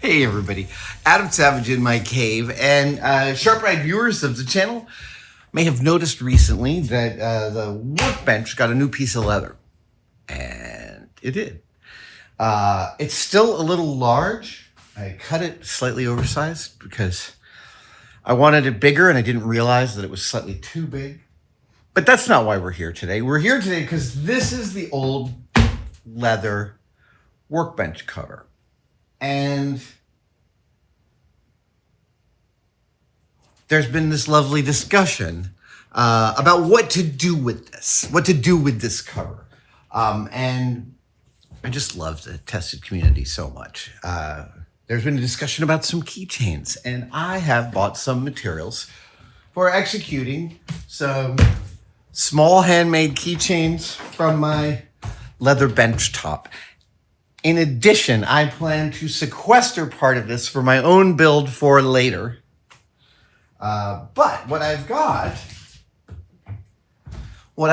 Hey everybody, Adam Savage in my cave, and sharp-eyed viewers of the channel may have noticed recently that the Workbench got a new piece of leather, and it did. It's still a little large. I cut it slightly oversized because I wanted it bigger and I didn't realize that it was slightly too big. But that's not why we're here today. We're here today because this is the old leather Workbench cover. And there's been this lovely discussion about what to do with this cover. And I just love the tested community so much. There's been a discussion about some keychains, and I have bought some materials for executing some small handmade keychains from my leather bench top. In addition, I plan to sequester part of this for my own build for later. But what I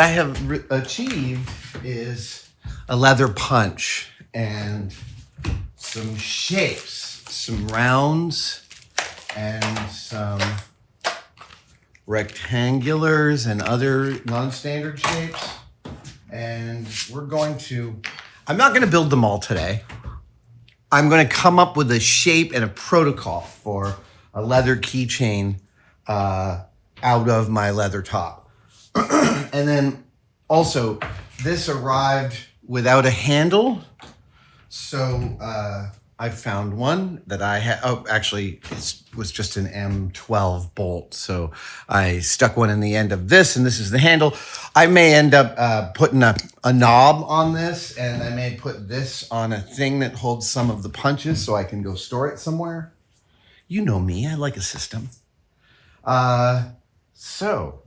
have achieved is a leather punch and some shapes, some rounds and some rectangulars and other non-standard shapes. And I'm not going to build them all today. I'm going to come up with a shape and a protocol for a leather keychain out of my leather top. And then also, this arrived without a handle. So I found one that I had. Oh, actually, it was just an M12 bolt. So I stuck one in the end of this, and this is the handle. I may end up putting a knob on this, and I may put this on a thing that holds some of the punches so I can go store it somewhere. You know me, I like a system. So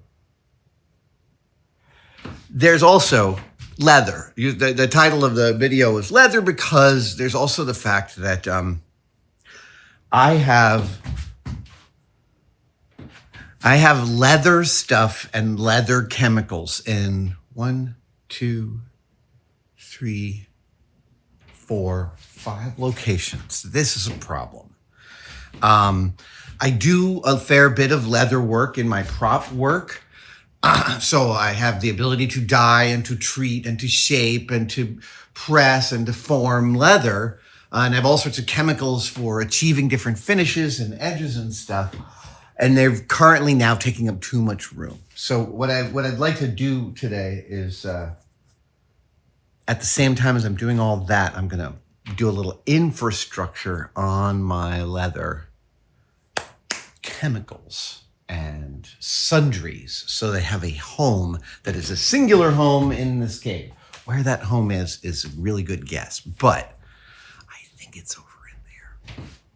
there's also leather. The title of the video is leather because there's also the fact that I have leather stuff and leather chemicals in 1, 2, 3, 4, 5 locations. This is a problem. I do a fair bit of leather work in my prop work. So I have the ability to dye and to treat and to shape and to press and to form leather. And I have all sorts of chemicals for achieving different finishes and edges and stuff. And they're currently now taking up too much room. So what I'd like to do today is, at the same time as I'm doing all that, I'm going to do a little infrastructure on my leather chemicals and sundries, so they have a home that is a singular home in this cave. Where that home is a really good guess, but I think it's over in there.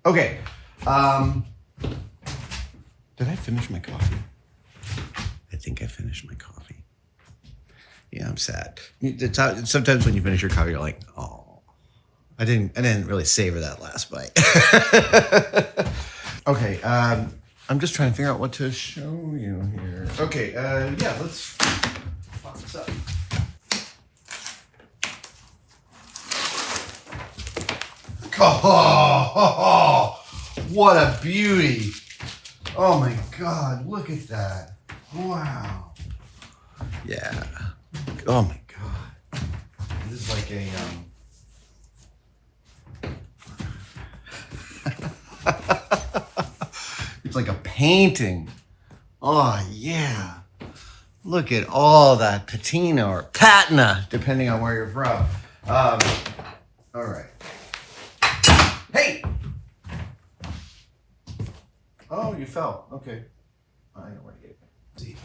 Okay. Did I finish my coffee? I think I finished my coffee. Yeah, I'm sad. Sometimes when you finish your coffee, you're like, oh, I didn't really savor that last bite. Okay. I'm just trying to figure out what to show you here. Okay, yeah, let's pop this up. Oh, what a beauty. Oh my God, look at that. Wow. Yeah. Oh my God. This is like a, it's like a painting. Oh, yeah. Look at all that patina or patina, depending on where you're from. All right. Hey! Oh, you fell. Okay. I know where to get it. See here.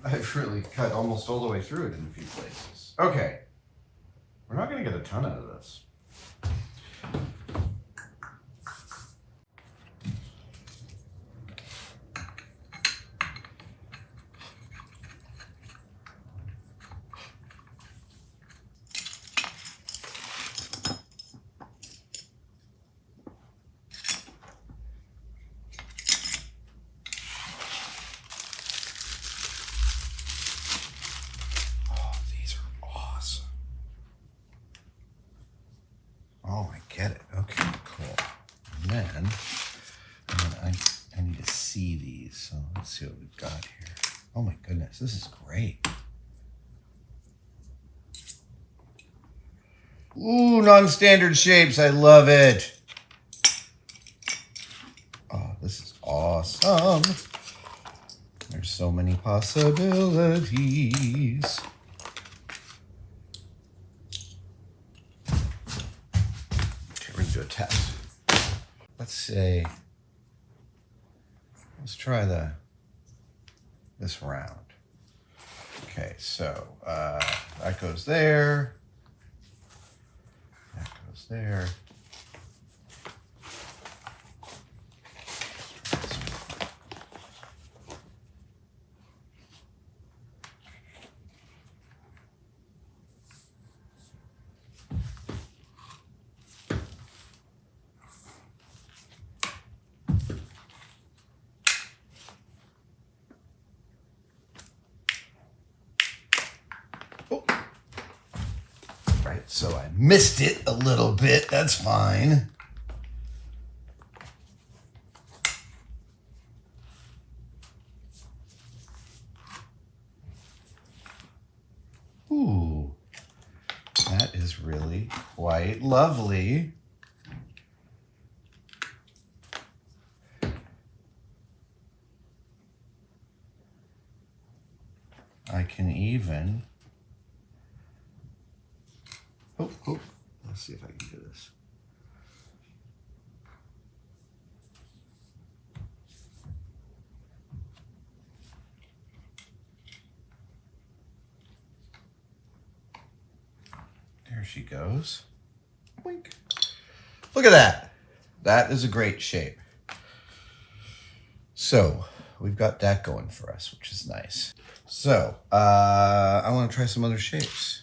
I've really cut almost all the way through it in a few places. Okay. We're not going to get a ton out of this. Oh, I get it. Okay, cool. And then I need to see these. So let's see what we've got here. Oh my goodness, this is great. Ooh, non-standard shapes. I love it. Oh, this is awesome. There's so many possibilities. Okay, we're gonna do a test. Let's try this round. Okay, so that goes there. That goes there. Oh. Right, so I missed it a little bit. That's fine. Ooh, that is really quite lovely. I can even, let's see if I can do this. There she goes. Boink. Look at that. That is a great shape. So we've got that going for us, which is nice. So I want to try some other shapes.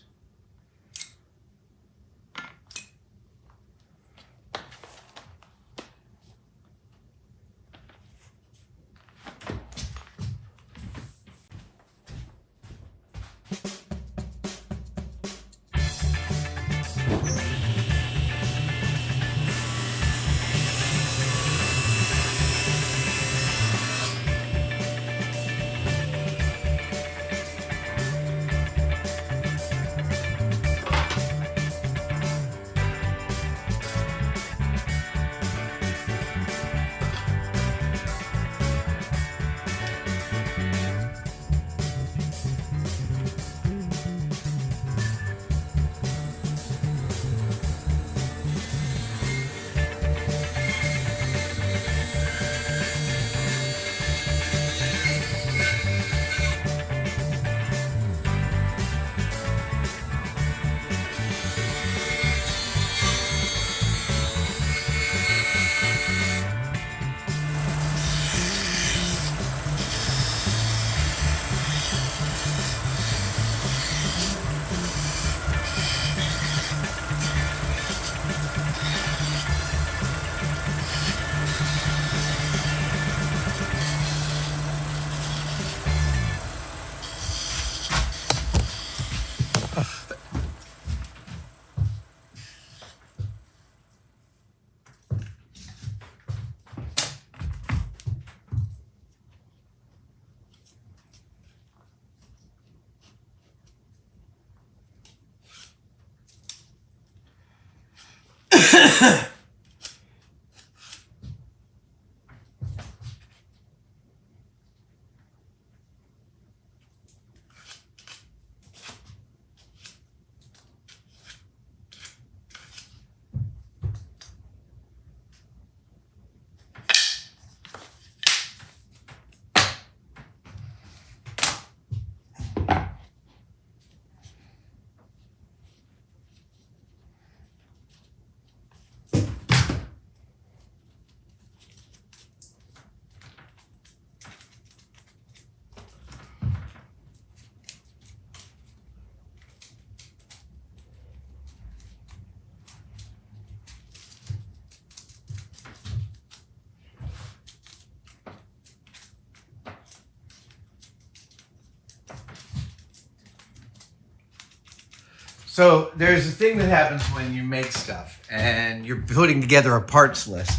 So there's a thing that happens when you make stuff and you're putting together a parts list.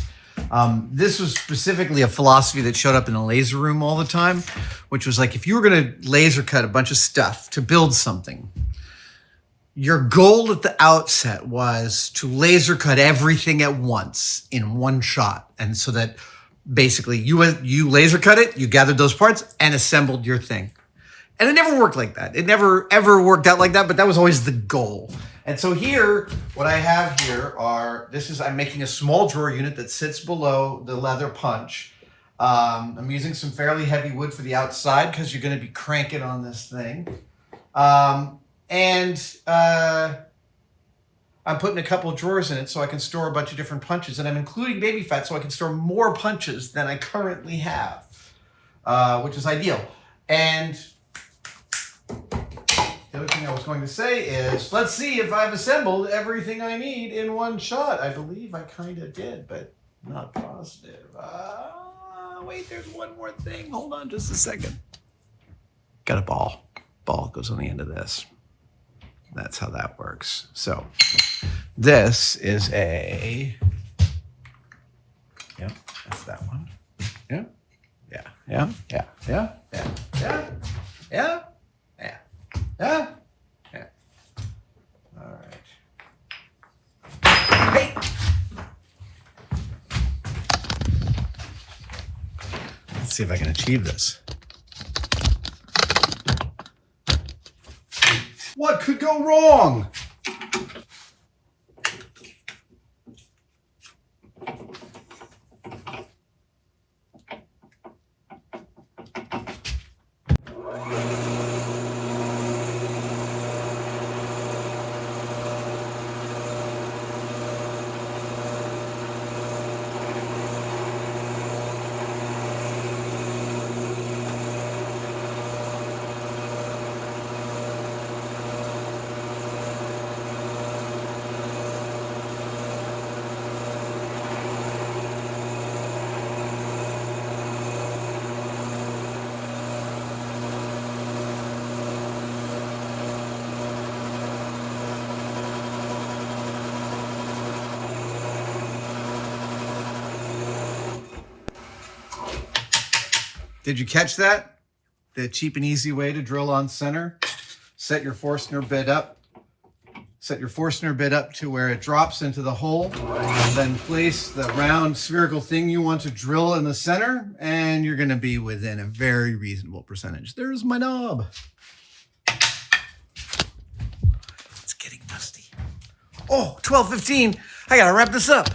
This was specifically a philosophy that showed up in the laser room all the time, which was like, if you were going to laser cut a bunch of stuff to build something, your goal at the outset was to laser cut everything at once in one shot. And so that basically you laser cut it, you gathered those parts and assembled your thing. And it never worked like that. It never, ever worked out like that, but that was always the goal. And so here, what I have here I'm making a small drawer unit that sits below the leather punch. I'm using some fairly heavy wood for the outside because you're going to be cranking on this thing. I'm putting a couple of drawers in it so I can store a bunch of different punches. And I'm including baby fat so I can store more punches than I currently have, which is ideal. And the other thing I was going to say is, let's see if I've assembled everything I need in one shot. I believe I kind of did, but not positive. Wait, there's one more thing. Hold on just a second. Got a ball. Ball goes on the end of this. That's how that works. So this is yep, that's that one. Yeah, yeah, yeah, yeah, yeah, yeah, yeah, yeah. Yeah? Yeah. All right. Hey! Let's see if I can achieve this. What could go wrong? Did you catch that? The cheap and easy way to drill on center. Set your Forstner bit up. Set your Forstner bit up to where it drops into the hole. And then place the round spherical thing you want to drill in the center. And you're going to be within a very reasonable percentage. There's my knob. It's getting dusty. Oh, 12:15. I got to wrap this up.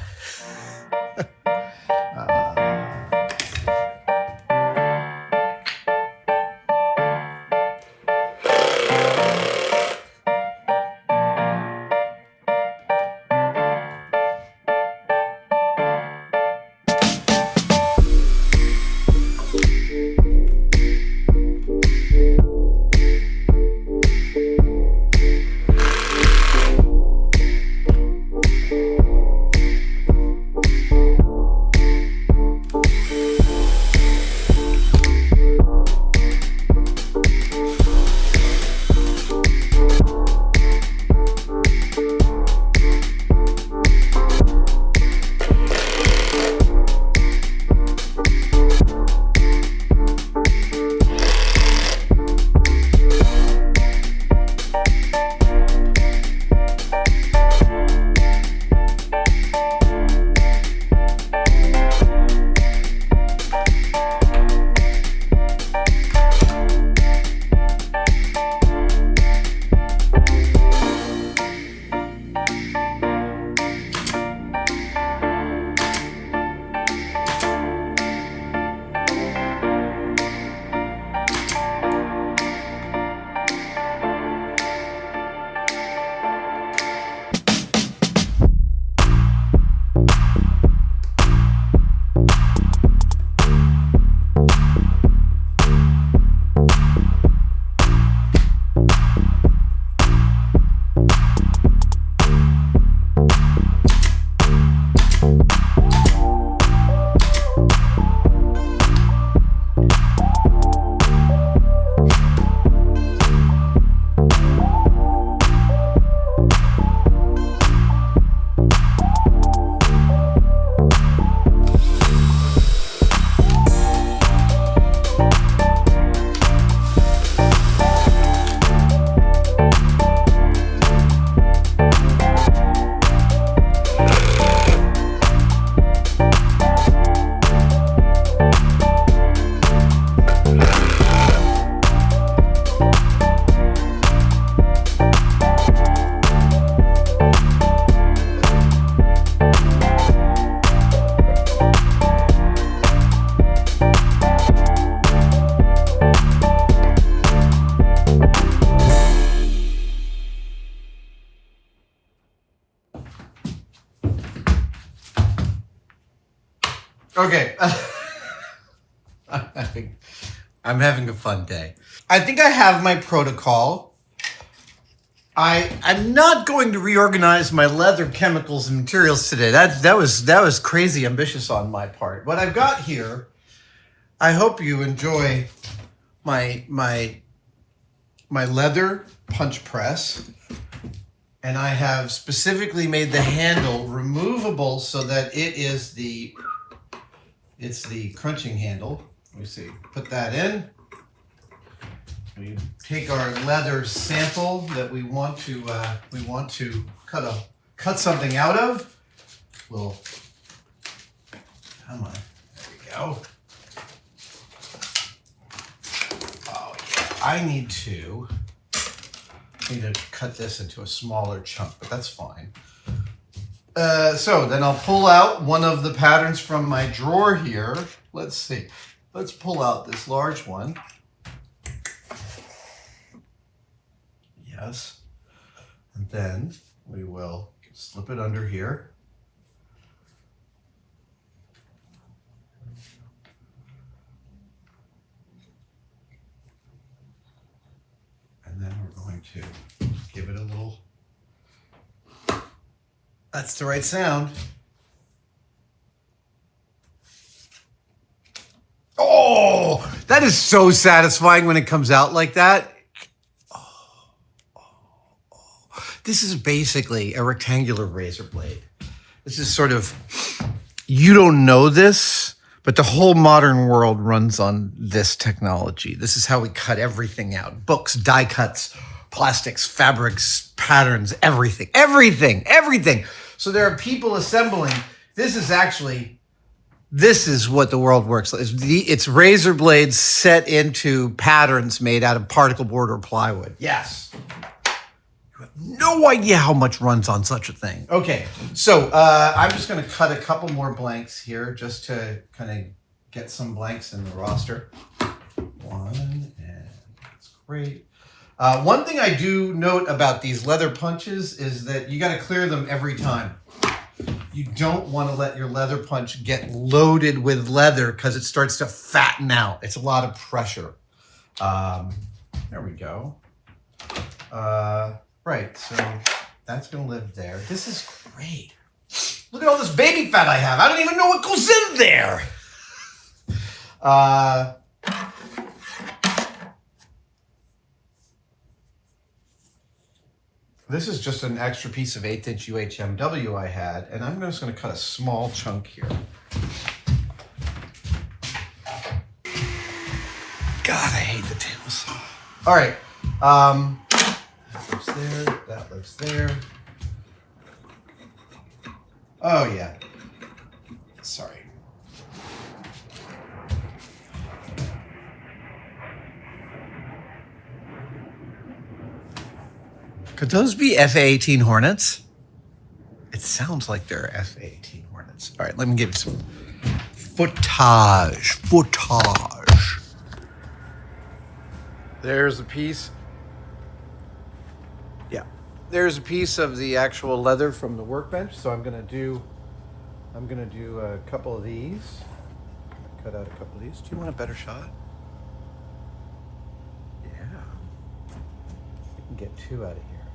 Okay. I'm having a fun day. I think I have my protocol. I'm not going to reorganize my leather chemicals and materials today. That was crazy ambitious on my part. What I've got here, I hope you enjoy my leather punch press. And I have specifically made the handle removable so that it's the crunching handle. Let me see. Put that in. We take our leather sample that we want to cut something out of. We'll come on. There we go. Oh yeah. I need to cut this into a smaller chunk, but that's fine. So then I'll pull out one of the patterns from my drawer here. Let's see. Let's pull out this large one. Yes. And then we will slip it under here. And then we're going to give it a little. That's the right sound. Oh, that is so satisfying when it comes out like that. This is basically a rectangular razor blade. This is sort of, you don't know this, but the whole modern world runs on this technology. This is how we cut everything out. Books, die cuts, plastics, fabrics, patterns, everything. So there are people assembling. This is what the world works like. It's razor blades set into patterns made out of particle board or plywood. Yes. No idea how much runs on such a thing. Okay, so I'm just going to cut a couple more blanks here just to kind of get some blanks in the roster. One, and that's great. One thing I do note about these leather punches is that you got to clear them every time. You don't want to let your leather punch get loaded with leather because it starts to fatten out. It's a lot of pressure. There we go. Right, so that's going to live there. This is great. Look at all this baby fat I have. I don't even know what goes in there. This is just an extra piece of 1/8 inch UHMW I had, and I'm just going to cut a small chunk here. God, I hate the table saw. All right. That lives there. Oh, yeah. Sorry. Could those be F-A-18 Hornets? It sounds like they're F-A-18 Hornets. All right, let me give you some footage. There's a piece. Yeah. There's a piece of the actual leather from the workbench. So I'm gonna do a couple of these. Cut out a couple of these. Do you want a better shot? Yeah. You can get 2 out of here.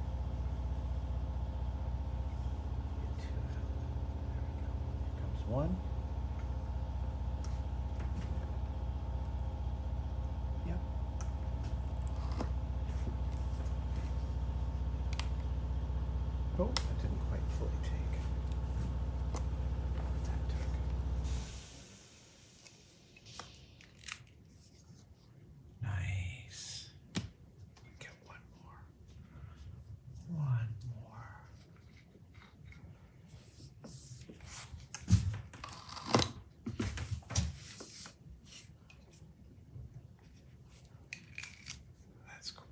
Get 2 out. There we go. Here comes 1. Oh, that didn't quite fully take. That took. Nice. Get 1 more. 1 more. That's great.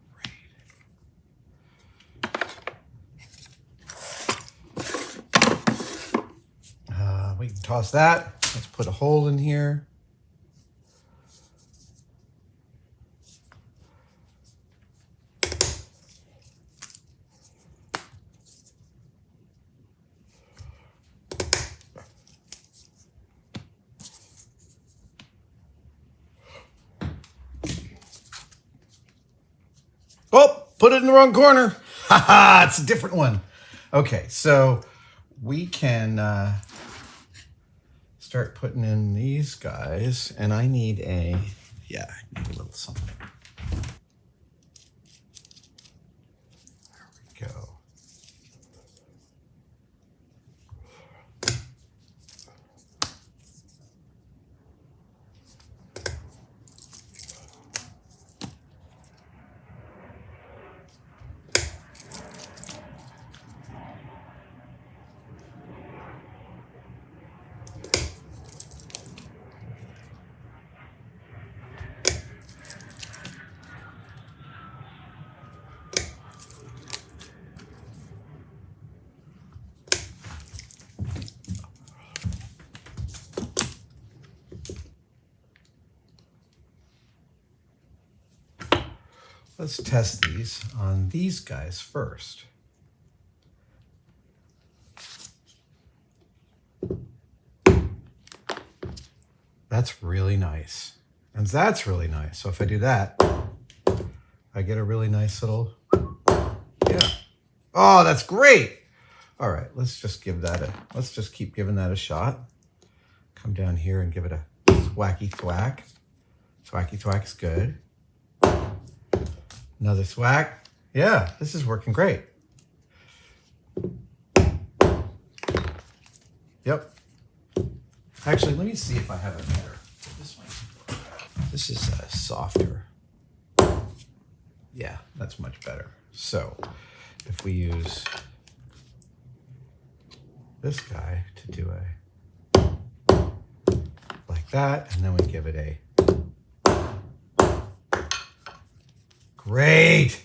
We can toss that. Let's put a hole in here. put it in the wrong corner. Haha, it's a different one. Okay, so we can start putting in these guys, and I need I need a little something. There we go. Let's test these on these guys first. That's really nice. And that's really nice. So if I do that, I get a really nice little, yeah. Oh, that's great. All right, let's just keep giving that a shot. Come down here and give it a thwacky thwack. Thwacky thwack is good. Another thwack. Yeah, this is working great. Yep. Actually, let me see if I have it better. This is softer. Yeah, that's much better. So if we use this guy to do like that, and then we give it a great.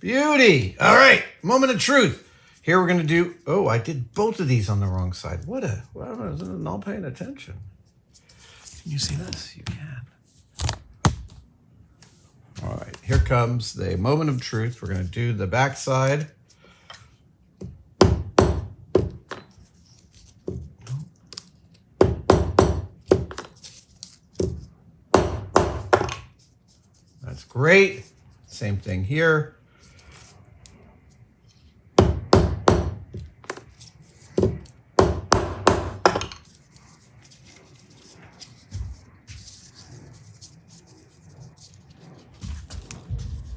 Beauty. All right, moment of truth. Here we're going to do, oh, I did both of these on the wrong side. Well, I'm not paying attention. Can you see this? You can. All right, here comes the moment of truth. We're going to do the back side. That's great. Same thing here.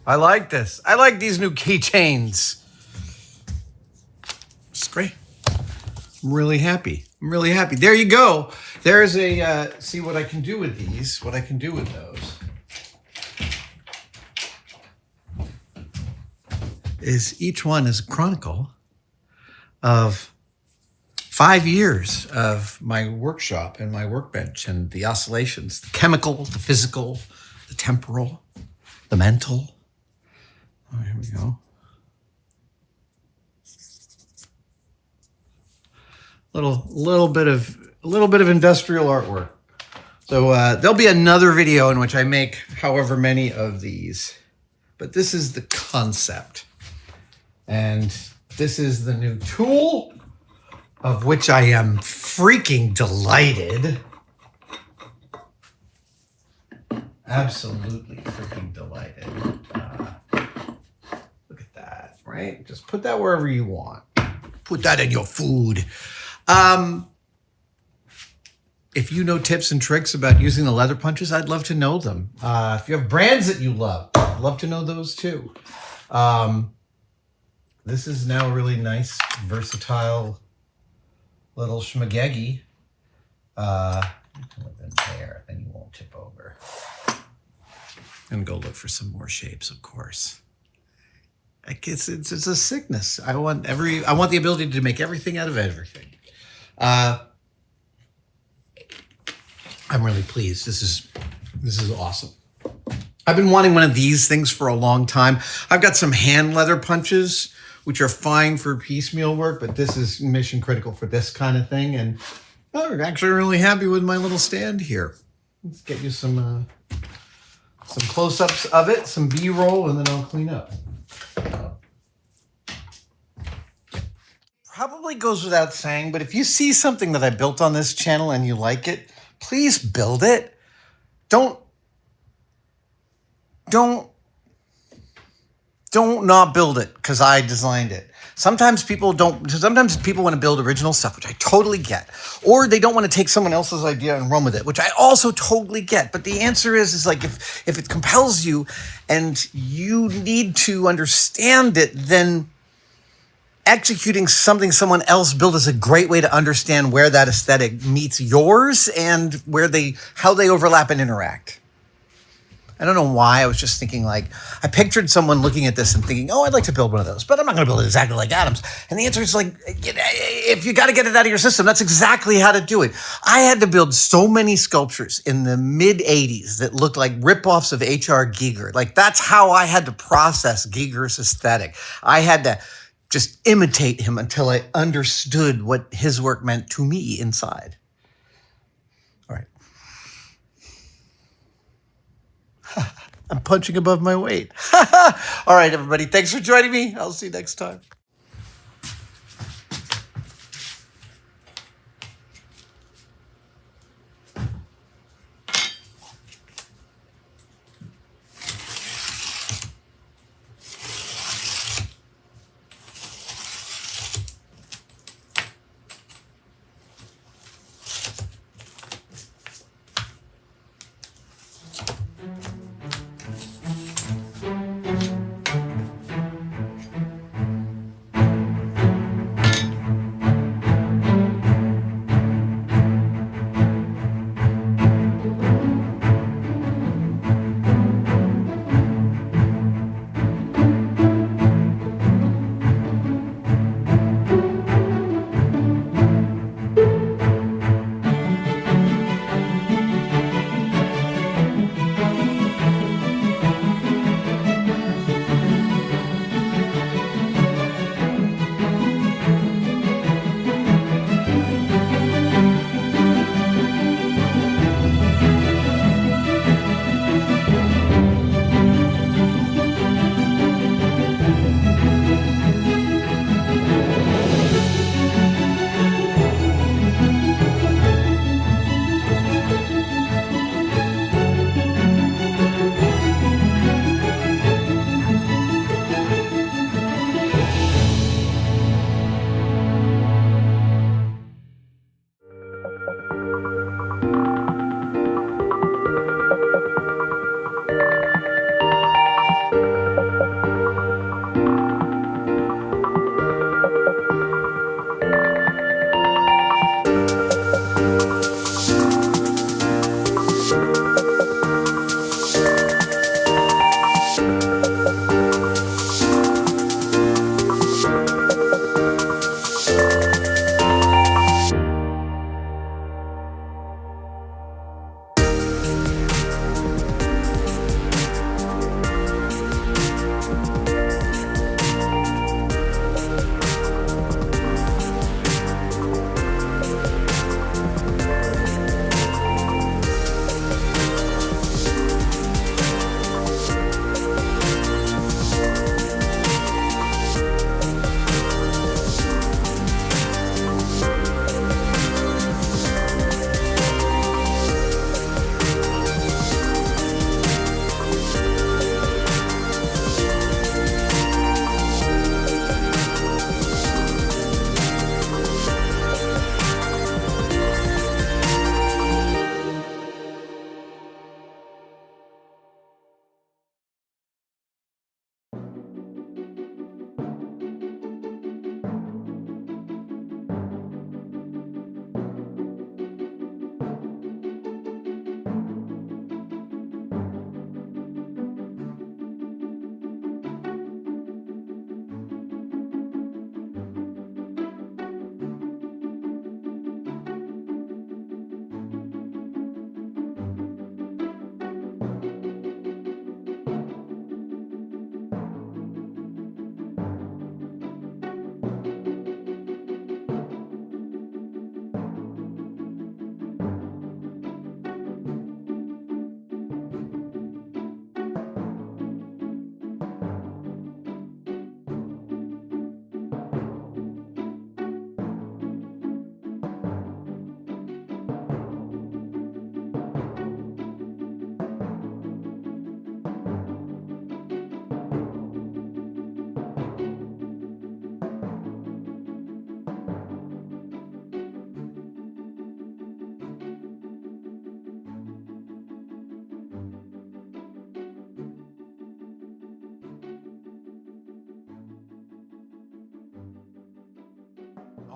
I like this. I like these new keychains. It's great. I'm really happy. I'm really happy. There you go. There's a, see what I can do with these, what I can do with those. Is each one is a chronicle of 5 years of my workshop and my workbench and the oscillations, the chemical, the physical, the temporal, the mental. Oh, here we go. Little bit of industrial artwork. So there'll be another video in which I make however many of these, but this is the concept, and this is the new tool, of which I am freaking delighted. Absolutely freaking delighted. Look at that, right? Just put that wherever you want. Put that in your food. If you know tips and tricks about using the leather punches, I'd love to know them. If you have brands that you love, I'd love to know those too. This is now a really nice, versatile little schmageggy. You can live in there, then you won't tip over. And go look for some more shapes, of course. I guess it's a sickness. I want the ability to make everything out of everything. I'm really pleased. This is awesome. I've been wanting one of these things for a long time. I've got some hand leather punches, which are fine for piecemeal work, but this is mission critical for this kind of thing. And I'm actually really happy with my little stand here. Let's get you some close-ups of it, some B-roll, and then I'll clean up. probably goes without saying, but if you see something that I built on this channel and you like it, please build it. Don't not build it because I designed it. Sometimes people want to build original stuff, which I totally get. Or they don't want to take someone else's idea and run with it, which I also totally get. But the answer is like if it compels you and you need to understand it, then executing something someone else built is a great way to understand where that aesthetic meets yours and how they overlap and interact. I don't know why. I was just thinking, like, I pictured someone looking at this and thinking, oh, I'd like to build one of those, but I'm not going to build it exactly like Adam's. And the answer is like, if you got to get it out of your system, that's exactly how to do it. I had to build so many sculptures in the mid 80s that looked like ripoffs of H.R. Giger. Like, that's how I had to process Giger's aesthetic. I had to just imitate him until I understood what his work meant to me inside. All right. I'm punching above my weight. All right, everybody. Thanks for joining me. I'll see you next time.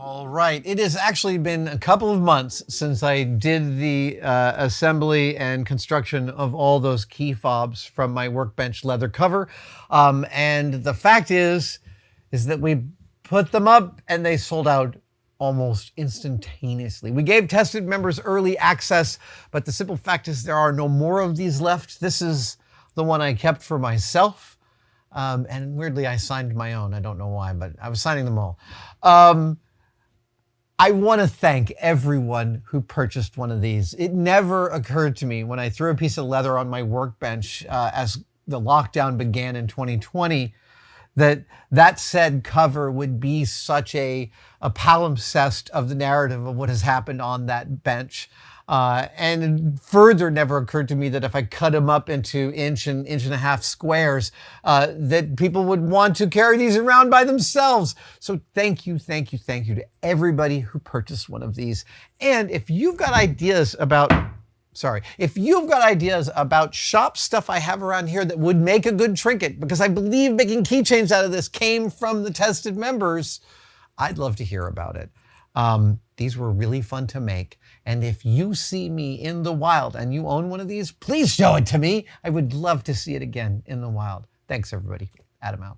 All right, it has actually been a couple of months since I did the assembly and construction of all those key fobs from my Workbench leather cover. And the fact is that we put them up and they sold out almost instantaneously. We gave tested members early access, but the simple fact is there are no more of these left. This is the one I kept for myself. And weirdly, I signed my own. I don't know why, but I was signing them all. I want to thank everyone who purchased one of these. It never occurred to me when I threw a piece of leather on my Workbench as the lockdown began in 2020 that said cover would be such a palimpsest of the narrative of what has happened on that bench. And further never occurred to me that if I cut them up into inch and a half squares, that people would want to carry these around by themselves. So thank you to everybody who purchased one of these. And if you've got ideas about shop stuff I have around here that would make a good trinket, because I believe making keychains out of this came from the tested members, I'd love to hear about it. These were really fun to make. And if you see me in the wild and you own one of these, please show it to me. I would love to see it again in the wild. Thanks, everybody. Adam out.